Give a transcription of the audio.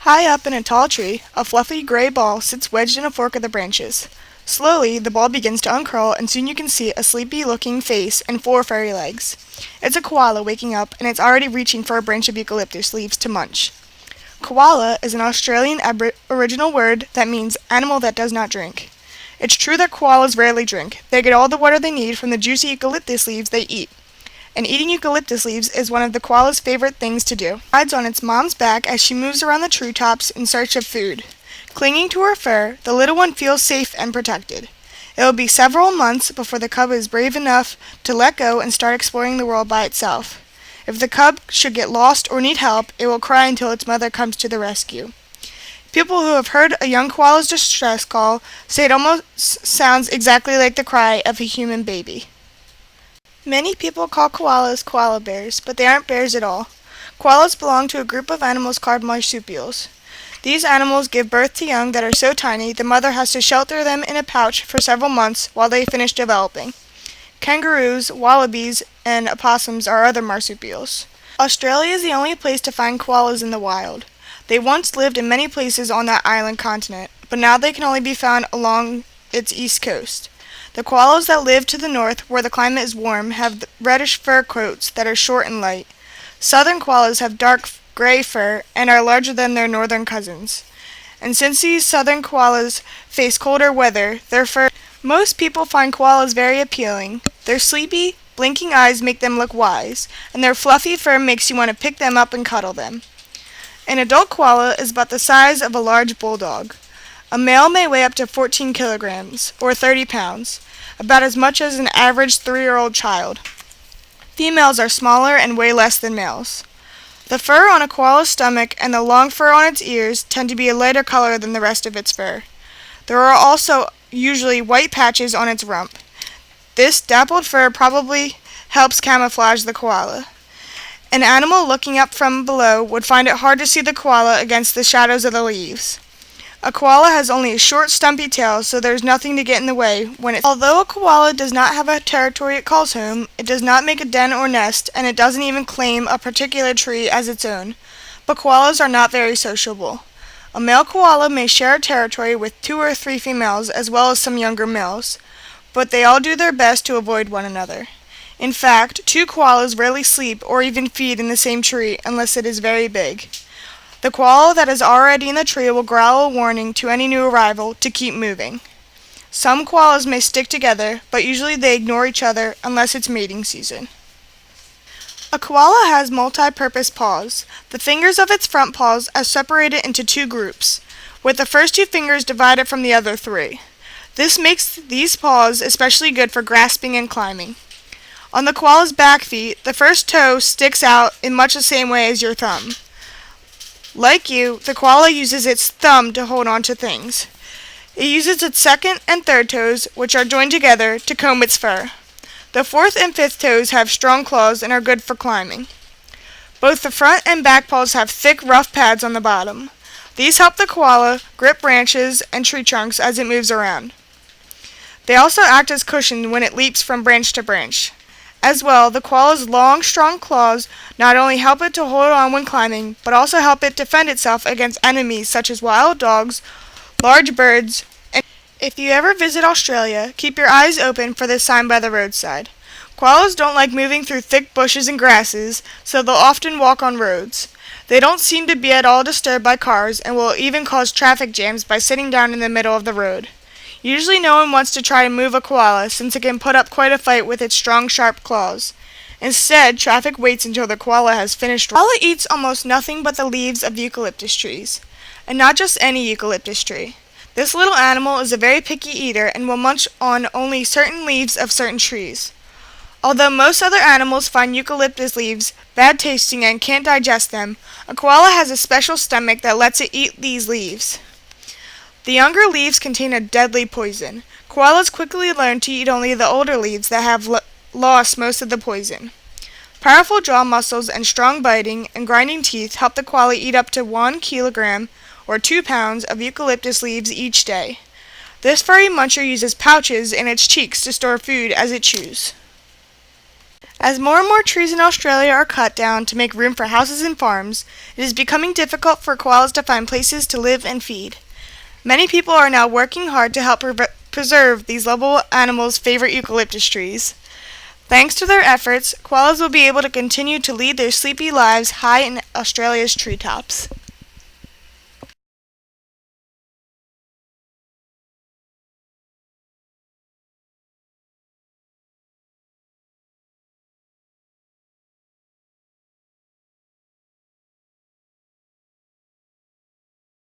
High up in a tall tree, a fluffy gray ball sits wedged in a fork of the branches. Slowly, the ball begins to uncurl, and soon you can see a sleepy-looking face and four furry legs. It's a koala waking up, and it's already reaching for a branch of eucalyptus leaves to munch. Koala is an Australian Aboriginal word that means animal that does not drink. It's true that koalas rarely drink. They get all the water they need from the juicy eucalyptus leaves they eat. And eating eucalyptus leaves is one of the koala's favorite things to do. It rides on its mom's back as she moves around the treetops in search of food. Clinging to her fur, the little one feels safe and protected. It will be several months before the cub is brave enough to let go and start exploring the world by itself. If the cub should get lost or need help, it will cry until its mother comes to the rescue. People who have heard a young koala's distress call say it almost sounds exactly like the cry of a human baby. Many people call koalas koala bears, but they aren't bears at all. Koalas belong to a group of animals called marsupials. These animals give birth to young that are so tiny the mother has to shelter them in a pouch for several months while they finish developing. Kangaroos, wallabies, and opossums are other marsupials. Australia is the only place to find koalas in the wild. They once lived in many places on that island continent, but now they can only be found along its east coast. The koalas that live to the north, where the climate is warm, have reddish fur coats that are short and light. Southern koalas have dark gray fur and are larger than their northern cousins. And since these southern koalas face colder weather, their fur... Most people find koalas very appealing. Their sleepy, blinking eyes make them look wise, and their fluffy fur makes you want to pick them up and cuddle them. An adult koala is about the size of a large bulldog. A male may weigh up to 14 kilograms, or 30 pounds, about as much as an average 3-year-old child. Females are smaller and weigh less than males. The fur on a koala's stomach and the long fur on its ears tend to be a lighter color than the rest of its fur. There are also usually white patches on its rump. This dappled fur probably helps camouflage the koala. An animal looking up from below would find it hard to see the koala against the shadows of the leaves. A koala has only a short, stumpy tail, so there's nothing to get in the way when it... Although a koala does not have a territory it calls home, it does not make a den or nest, and it doesn't even claim a particular tree as its own. But koalas are not very sociable. A male koala may share a territory with 2 or 3 females, as well as some younger males, but they all do their best to avoid one another. In fact, 2 koalas rarely sleep or even feed in the same tree unless it is very big. The koala that is already in the tree will growl a warning to any new arrival to keep moving. Some koalas may stick together, but usually they ignore each other unless it's mating season. A koala has multi-purpose paws. The fingers of its front paws are separated into 2 groups, with the first 2 fingers divided from the other 3. This makes these paws especially good for grasping and climbing. On the koala's back feet, the first toe sticks out in much the same way as your thumb. Like you, the koala uses its thumb to hold on to things. It uses its second and third toes, which are joined together, to comb its fur. The fourth and fifth toes have strong claws and are good for climbing. Both the front and back paws have thick, rough pads on the bottom. These help the koala grip branches and tree trunks as it moves around. They also act as cushion when it leaps from branch to branch. As well, the koala's long, strong claws not only help it to hold on when climbing, but also help it defend itself against enemies such as wild dogs, large birds, and if you ever visit Australia, keep your eyes open for this sign by the roadside. Koalas don't like moving through thick bushes and grasses, so they'll often walk on roads. They don't seem to be at all disturbed by cars and will even cause traffic jams by sitting down in the middle of the road. Usually no one wants to try to move a koala since it can put up quite a fight with its strong, sharp claws. Instead, traffic waits until the koala has finished. The koala eats almost nothing but the leaves of eucalyptus trees, and not just any eucalyptus tree. This little animal is a very picky eater and will munch on only certain leaves of certain trees. Although most other animals find eucalyptus leaves bad tasting and can't digest them, a koala has a special stomach that lets it eat these leaves. The younger leaves contain a deadly poison. Koalas quickly learn to eat only the older leaves that have lost most of the poison. Powerful jaw muscles and strong biting and grinding teeth help the koala eat up to 1 kilogram or 2 pounds of eucalyptus leaves each day. This furry muncher uses pouches in its cheeks to store food as it chews. As more and more trees in Australia are cut down to make room for houses and farms, it is becoming difficult for koalas to find places to live and feed. Many people are now working hard to help preserve these lovable animals' favorite eucalyptus trees. Thanks to their efforts, koalas will be able to continue to lead their sleepy lives high in Australia's treetops.